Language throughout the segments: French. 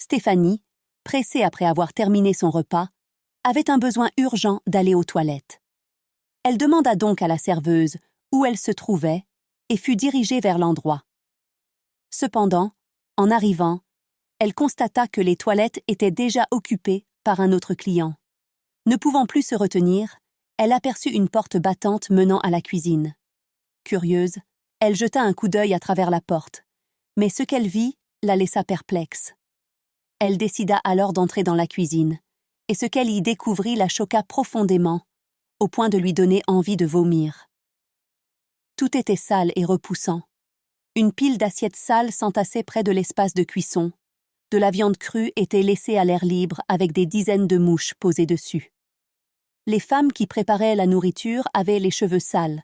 Stéphanie, pressée après avoir terminé son repas, avait un besoin urgent d'aller aux toilettes. Elle demanda donc à la serveuse où elle se trouvait et fut dirigée vers l'endroit. Cependant, en arrivant, elle constata que les toilettes étaient déjà occupées par un autre client. Ne pouvant plus se retenir, elle aperçut une porte battante menant à la cuisine. Curieuse, elle jeta un coup d'œil à travers la porte, mais ce qu'elle vit la laissa perplexe. Elle décida alors d'entrer dans la cuisine, et ce qu'elle y découvrit la choqua profondément, au point de lui donner envie de vomir. Tout était sale et repoussant. Une pile d'assiettes sales s'entassait près de l'espace de cuisson. De la viande crue était laissée à l'air libre avec des dizaines de mouches posées dessus. Les femmes qui préparaient la nourriture avaient les cheveux sales,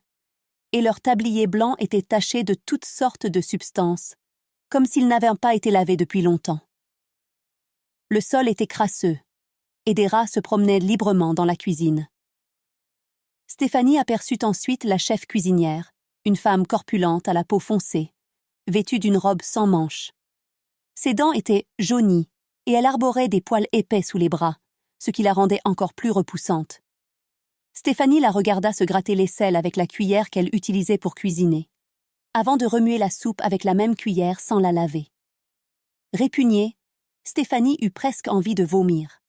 et leurs tabliers blancs étaient tachés de toutes sortes de substances, comme s'ils n'avaient pas été lavés depuis longtemps. Le sol était crasseux, et des rats se promenaient librement dans la cuisine. Stéphanie aperçut ensuite la chef cuisinière, une femme corpulente à la peau foncée, vêtue d'une robe sans manches. Ses dents étaient jaunies, et elle arborait des poils épais sous les bras, ce qui la rendait encore plus repoussante. Stéphanie la regarda se gratter l'aisselle avec la cuillère qu'elle utilisait pour cuisiner, avant de remuer la soupe avec la même cuillère sans la laver. Répugnée, Stéphanie eut presque envie de vomir.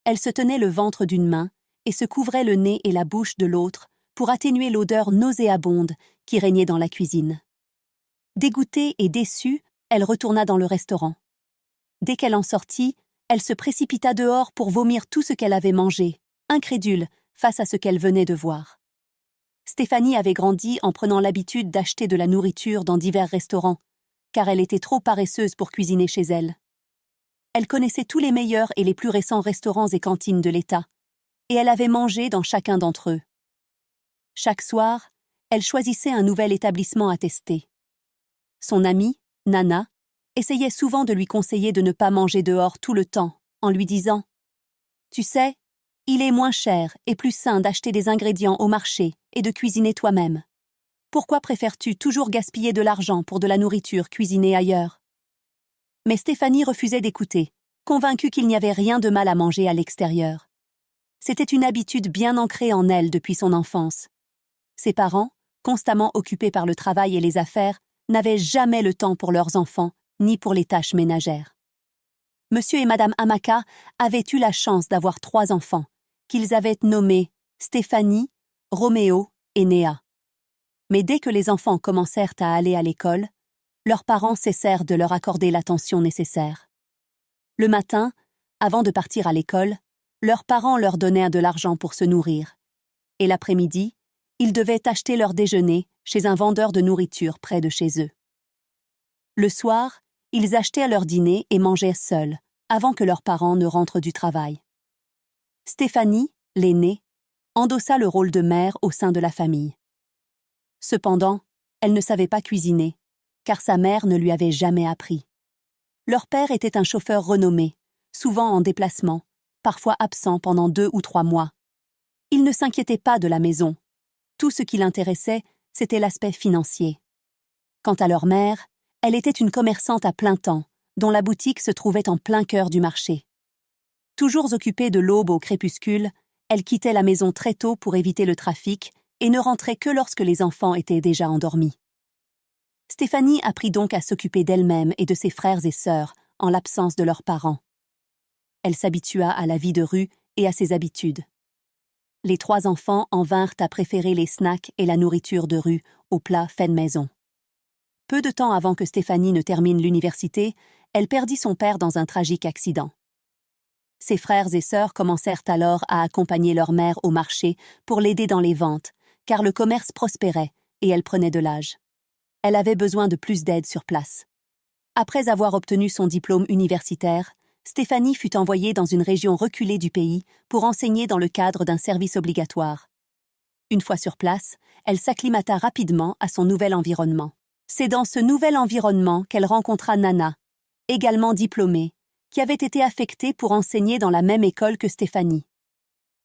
Elle se tenait le ventre d'une main et se couvrait le nez et la bouche de l'autre pour atténuer l'odeur nauséabonde qui régnait dans la cuisine. Dégoûtée et déçue, elle retourna dans le restaurant. Dès qu'elle en sortit, elle se précipita dehors pour vomir tout ce qu'elle avait mangé, incrédule face à ce qu'elle venait de voir. Stéphanie avait grandi en prenant l'habitude d'acheter de la nourriture dans divers restaurants, car elle était trop paresseuse pour cuisiner chez elle. Elle connaissait tous les meilleurs et les plus récents restaurants et cantines de l'État, et elle avait mangé dans chacun d'entre eux. Chaque soir, elle choisissait un nouvel établissement à tester. Son amie, Nana, essayait souvent de lui conseiller de ne pas manger dehors tout le temps, en lui disant « Tu sais, il est moins cher et plus sain d'acheter des ingrédients au marché et de cuisiner toi-même. Pourquoi préfères-tu toujours gaspiller de l'argent pour de la nourriture cuisinée ailleurs ?» Mais Stéphanie refusait d'écouter, convaincue qu'il n'y avait rien de mal à manger à l'extérieur. C'était une habitude bien ancrée en elle depuis son enfance. Ses parents, constamment occupés par le travail et les affaires, n'avaient jamais le temps pour leurs enfants, ni pour les tâches ménagères. Monsieur et Madame Hamaka avaient eu la chance d'avoir 3 enfants, qu'ils avaient nommés Stéphanie, Roméo et Néa. Mais dès que les enfants commencèrent à aller à l'école, leurs parents cessèrent de leur accorder l'attention nécessaire. Le matin, avant de partir à l'école, leurs parents leur donnèrent de l'argent pour se nourrir, et l'après-midi, ils devaient acheter leur déjeuner chez un vendeur de nourriture près de chez eux. Le soir, ils achetaient leur dîner et mangeaient seuls, avant que leurs parents ne rentrent du travail. Stéphanie, l'aînée, endossa le rôle de mère au sein de la famille. Cependant, elle ne savait pas cuisiner, car sa mère ne lui avait jamais appris. Leur père était un chauffeur renommé, souvent en déplacement, parfois absent pendant 2 ou 3 mois. Il ne s'inquiétait pas de la maison. Tout ce qui l'intéressait, c'était l'aspect financier. Quant à leur mère, elle était une commerçante à plein temps, dont la boutique se trouvait en plein cœur du marché. Toujours occupée de l'aube au crépuscule, elle quittait la maison très tôt pour éviter le trafic et ne rentrait que lorsque les enfants étaient déjà endormis. Stéphanie apprit donc à s'occuper d'elle-même et de ses frères et sœurs en l'absence de leurs parents. Elle s'habitua à la vie de rue et à ses habitudes. Les 3 enfants en vinrent à préférer les snacks et la nourriture de rue aux plats faits de maison. Peu de temps avant que Stéphanie ne termine l'université, elle perdit son père dans un tragique accident. Ses frères et sœurs commencèrent alors à accompagner leur mère au marché pour l'aider dans les ventes, car le commerce prospérait et elle prenait de l'âge. Elle avait besoin de plus d'aide sur place. Après avoir obtenu son diplôme universitaire, Stéphanie fut envoyée dans une région reculée du pays pour enseigner dans le cadre d'un service obligatoire. Une fois sur place, elle s'acclimata rapidement à son nouvel environnement. C'est dans ce nouvel environnement qu'elle rencontra Nana, également diplômée, qui avait été affectée pour enseigner dans la même école que Stéphanie.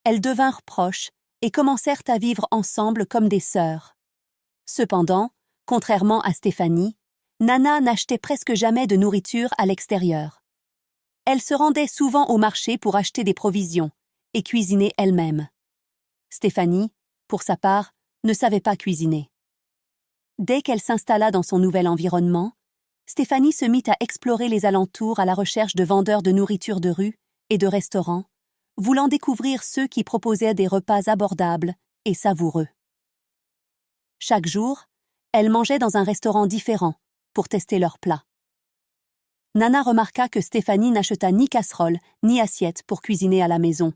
Elles devinrent proches et commencèrent à vivre ensemble comme des sœurs. Cependant, contrairement à Stéphanie, Nana n'achetait presque jamais de nourriture à l'extérieur. Elle se rendait souvent au marché pour acheter des provisions et cuisiner elle-même. Stéphanie, pour sa part, ne savait pas cuisiner. Dès qu'elle s'installa dans son nouvel environnement, Stéphanie se mit à explorer les alentours à la recherche de vendeurs de nourriture de rue et de restaurants, voulant découvrir ceux qui proposaient des repas abordables et savoureux. Chaque jour, elle mangeait dans un restaurant différent pour tester leurs plats. Nana remarqua que Stéphanie n'acheta ni casserole ni assiette pour cuisiner à la maison,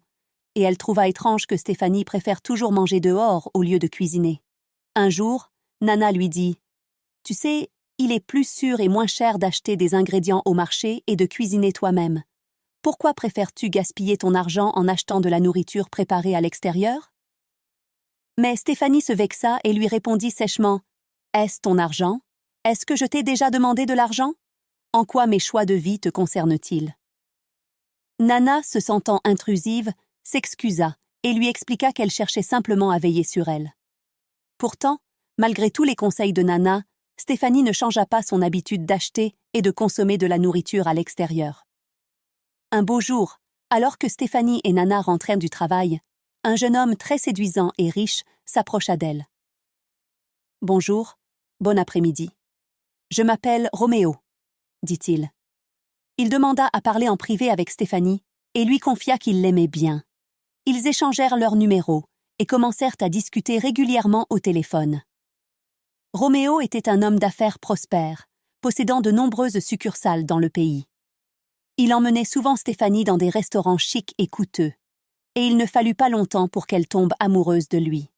et elle trouva étrange que Stéphanie préfère toujours manger dehors au lieu de cuisiner. Un jour, Nana lui dit « Tu sais, il est plus sûr et moins cher d'acheter des ingrédients au marché et de cuisiner toi-même. Pourquoi préfères-tu gaspiller ton argent en achetant de la nourriture préparée à l'extérieur ?» Mais Stéphanie se vexa et lui répondit sèchement « Est-ce ton argent? Est-ce que je t'ai déjà demandé de l'argent? En quoi mes choix de vie te concernent-ils » Nana, se sentant intrusive, s'excusa et lui expliqua qu'elle cherchait simplement à veiller sur elle. Pourtant, malgré tous les conseils de Nana, Stéphanie ne changea pas son habitude d'acheter et de consommer de la nourriture à l'extérieur. Un beau jour, alors que Stéphanie et Nana rentrèrent du travail, un jeune homme très séduisant et riche s'approcha d'elle. « Bonjour, bon après-midi. Je m'appelle Roméo, » dit-il. Il demanda à parler en privé avec Stéphanie et lui confia qu'il l'aimait bien. Ils échangèrent leurs numéros et commencèrent à discuter régulièrement au téléphone. Roméo était un homme d'affaires prospère, possédant de nombreuses succursales dans le pays. Il emmenait souvent Stéphanie dans des restaurants chics et coûteux, et il ne fallut pas longtemps pour qu'elle tombe amoureuse de lui.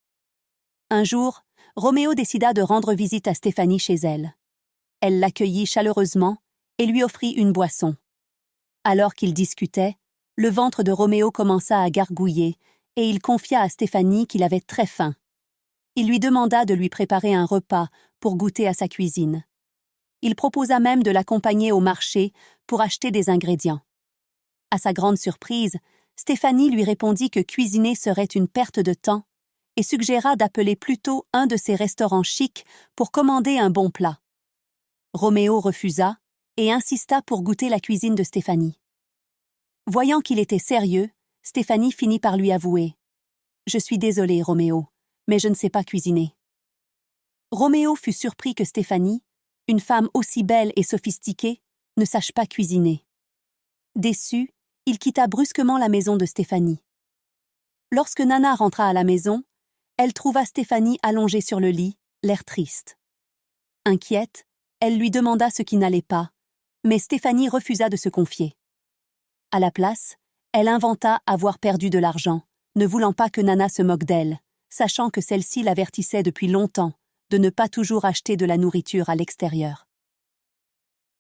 Un jour, Roméo décida de rendre visite à Stéphanie chez elle. Elle l'accueillit chaleureusement et lui offrit une boisson. Alors qu'ils discutaient, le ventre de Roméo commença à gargouiller et il confia à Stéphanie qu'il avait très faim. Il lui demanda de lui préparer un repas pour goûter à sa cuisine. Il proposa même de l'accompagner au marché pour acheter des ingrédients. À sa grande surprise, Stéphanie lui répondit que cuisiner serait une perte de temps et suggéra d'appeler plutôt un de ses restaurants chics pour commander un bon plat. Roméo refusa et insista pour goûter la cuisine de Stéphanie. Voyant qu'il était sérieux, Stéphanie finit par lui avouer « Je suis désolée, Roméo, mais je ne sais pas cuisiner. » Roméo fut surpris que Stéphanie, une femme aussi belle et sophistiquée, ne sache pas cuisiner. Déçu, il quitta brusquement la maison de Stéphanie. Lorsque Nana rentra à la maison, elle trouva Stéphanie allongée sur le lit, l'air triste. Inquiète, elle lui demanda ce qui n'allait pas, mais Stéphanie refusa de se confier. À la place, elle inventa avoir perdu de l'argent, ne voulant pas que Nana se moque d'elle, sachant que celle-ci l'avertissait depuis longtemps de ne pas toujours acheter de la nourriture à l'extérieur.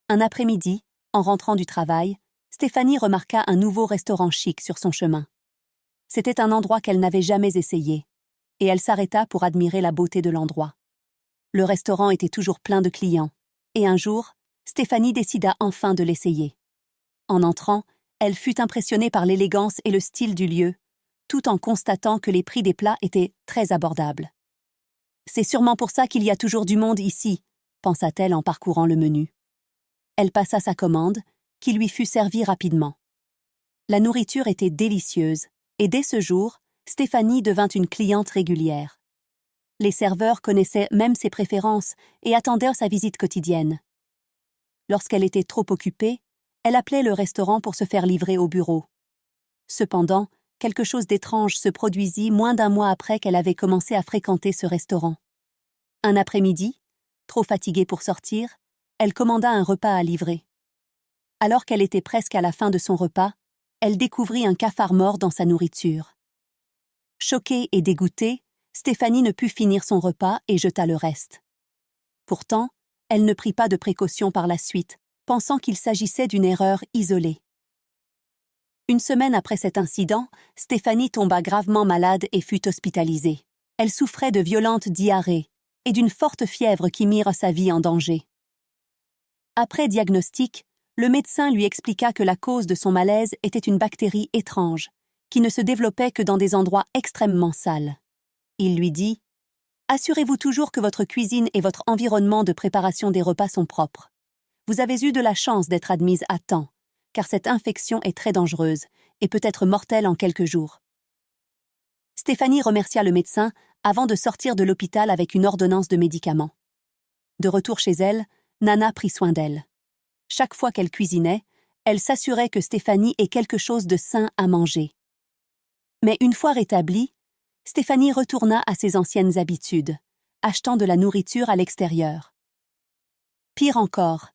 Un après-midi, en rentrant du travail, Stéphanie remarqua un nouveau restaurant chic sur son chemin. C'était un endroit qu'elle n'avait jamais essayé, et elle s'arrêta pour admirer la beauté de l'endroit. Le restaurant était toujours plein de clients, et un jour, Stéphanie décida enfin de l'essayer. En entrant, elle fut impressionnée par l'élégance et le style du lieu, tout en constatant que les prix des plats étaient très abordables. « C'est sûrement pour ça qu'il y a toujours du monde ici », pensa-t-elle en parcourant le menu. Elle passa sa commande, qui lui fut servie rapidement. La nourriture était délicieuse, et dès ce jour, Stéphanie devint une cliente régulière. Les serveurs connaissaient même ses préférences et attendaient sa visite quotidienne. Lorsqu'elle était trop occupée, elle appelait le restaurant pour se faire livrer au bureau. Cependant, quelque chose d'étrange se produisit moins d'un mois après qu'elle avait commencé à fréquenter ce restaurant. Un après-midi, trop fatiguée pour sortir, elle commanda un repas à livrer. Alors qu'elle était presque à la fin de son repas, elle découvrit un cafard mort dans sa nourriture. Choquée et dégoûtée, Stéphanie ne put finir son repas et jeta le reste. Pourtant, elle ne prit pas de précautions par la suite, pensant qu'il s'agissait d'une erreur isolée. Une semaine après cet incident, Stéphanie tomba gravement malade et fut hospitalisée. Elle souffrait de violentes diarrhées et d'une forte fièvre qui mirent sa vie en danger. Après diagnostic, le médecin lui expliqua que la cause de son malaise était une bactérie étrange, qui ne se développait que dans des endroits extrêmement sales. Il lui dit « Assurez-vous toujours que votre cuisine et votre environnement de préparation des repas sont propres. Vous avez eu de la chance d'être admise à temps, car cette infection est très dangereuse et peut être mortelle en quelques jours. Stéphanie remercia le médecin avant de sortir de l'hôpital avec une ordonnance de médicaments. De retour chez elle, Nana prit soin d'elle. Chaque fois qu'elle cuisinait, elle s'assurait que Stéphanie ait quelque chose de sain à manger. Mais une fois rétablie, Stéphanie retourna à ses anciennes habitudes, achetant de la nourriture à l'extérieur. Pire encore,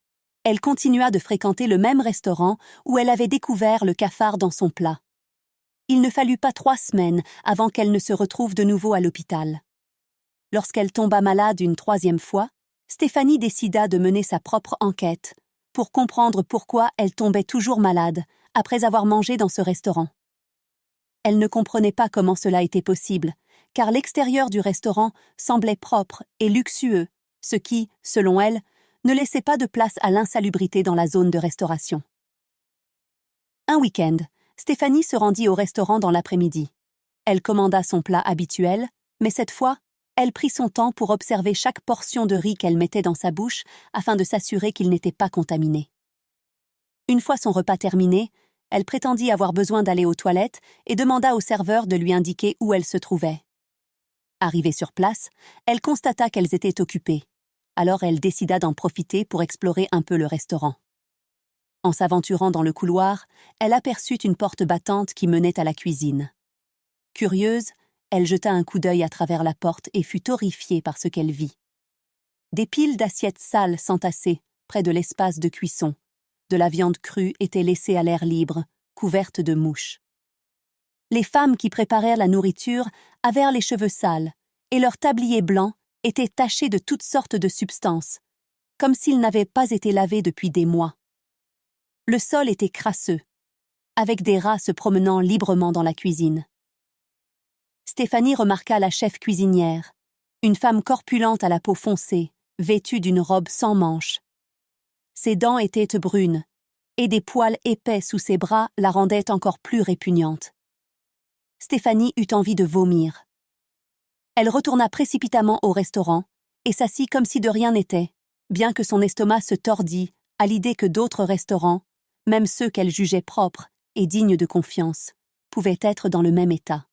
elle continua de fréquenter le même restaurant où elle avait découvert le cafard dans son plat. Il ne fallut pas 3 semaines avant qu'elle ne se retrouve de nouveau à l'hôpital. Lorsqu'elle tomba malade une 3e fois, Stéphanie décida de mener sa propre enquête pour comprendre pourquoi elle tombait toujours malade après avoir mangé dans ce restaurant. Elle ne comprenait pas comment cela était possible, car l'extérieur du restaurant semblait propre et luxueux, ce qui, selon elle, ne laissait pas de place à l'insalubrité dans la zone de restauration. Un week-end, Stéphanie se rendit au restaurant dans l'après-midi. Elle commanda son plat habituel, mais cette fois, elle prit son temps pour observer chaque portion de riz qu'elle mettait dans sa bouche afin de s'assurer qu'il n'était pas contaminé. Une fois son repas terminé, elle prétendit avoir besoin d'aller aux toilettes et demanda au serveur de lui indiquer où elle se trouvait. Arrivée sur place, elle constata qu'elles étaient occupées. Alors elle décida d'en profiter pour explorer un peu le restaurant. En s'aventurant dans le couloir, elle aperçut une porte battante qui menait à la cuisine. Curieuse, elle jeta un coup d'œil à travers la porte et fut horrifiée par ce qu'elle vit. Des piles d'assiettes sales s'entassaient près de l'espace de cuisson. De la viande crue était laissée à l'air libre, couverte de mouches. Les femmes qui préparèrent la nourriture avaient les cheveux sales, et leurs tabliers blancs étaient tachés de toutes sortes de substances, comme s'ils n'avaient pas été lavés depuis des mois. Le sol était crasseux, avec des rats se promenant librement dans la cuisine. Stéphanie remarqua la chef cuisinière, une femme corpulente à la peau foncée, vêtue d'une robe sans manches. Ses dents étaient brunes, et des poils épais sous ses bras la rendaient encore plus répugnante. Stéphanie eut envie de vomir. Elle retourna précipitamment au restaurant et s'assit comme si de rien n'était, bien que son estomac se tordît à l'idée que d'autres restaurants, même ceux qu'elle jugeait propres et dignes de confiance, pouvaient être dans le même état.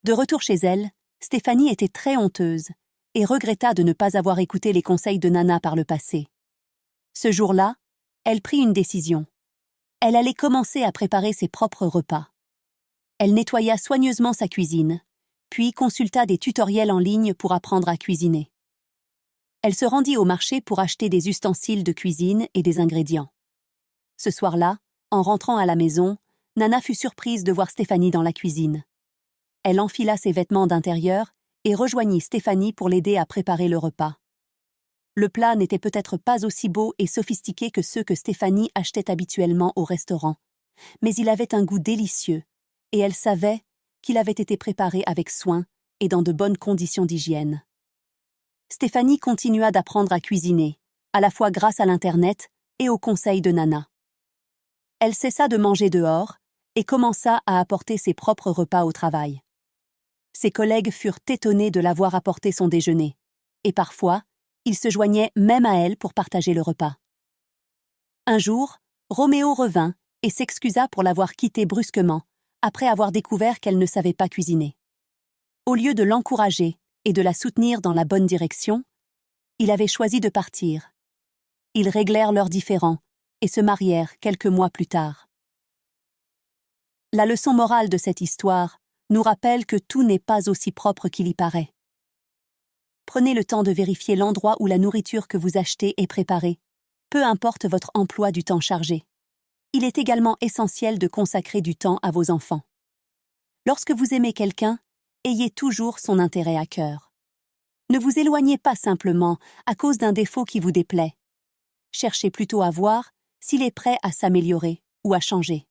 De retour chez elle, Stéphanie était très honteuse et regretta de ne pas avoir écouté les conseils de Nana par le passé. Ce jour-là, elle prit une décision. Elle allait commencer à préparer ses propres repas. Elle nettoya soigneusement sa cuisine, puis consulta des tutoriels en ligne pour apprendre à cuisiner. Elle se rendit au marché pour acheter des ustensiles de cuisine et des ingrédients. Ce soir-là, en rentrant à la maison, Nana fut surprise de voir Stéphanie dans la cuisine. Elle enfila ses vêtements d'intérieur et rejoignit Stéphanie pour l'aider à préparer le repas. Le plat n'était peut-être pas aussi beau et sophistiqué que ceux que Stéphanie achetait habituellement au restaurant, mais il avait un goût délicieux, et elle savait qu'il avait été préparé avec soin et dans de bonnes conditions d'hygiène. Stéphanie continua d'apprendre à cuisiner, à la fois grâce à l'Internet et aux conseils de Nana. Elle cessa de manger dehors et commença à apporter ses propres repas au travail. Ses collègues furent étonnés de la voir apporter son déjeuner, et parfois, ils se joignaient même à elle pour partager le repas. Un jour, Roméo revint et s'excusa pour l'avoir quittée brusquement, après avoir découvert qu'elle ne savait pas cuisiner. Au lieu de l'encourager et de la soutenir dans la bonne direction, il avait choisi de partir. Ils réglèrent leurs différends et se marièrent quelques mois plus tard. La leçon morale de cette histoire nous rappelle que tout n'est pas aussi propre qu'il y paraît. Prenez le temps de vérifier l'endroit où la nourriture que vous achetez est préparée, peu importe votre emploi du temps chargé. Il est également essentiel de consacrer du temps à vos enfants. Lorsque vous aimez quelqu'un, ayez toujours son intérêt à cœur. Ne vous éloignez pas simplement à cause d'un défaut qui vous déplaît. Cherchez plutôt à voir s'il est prêt à s'améliorer ou à changer.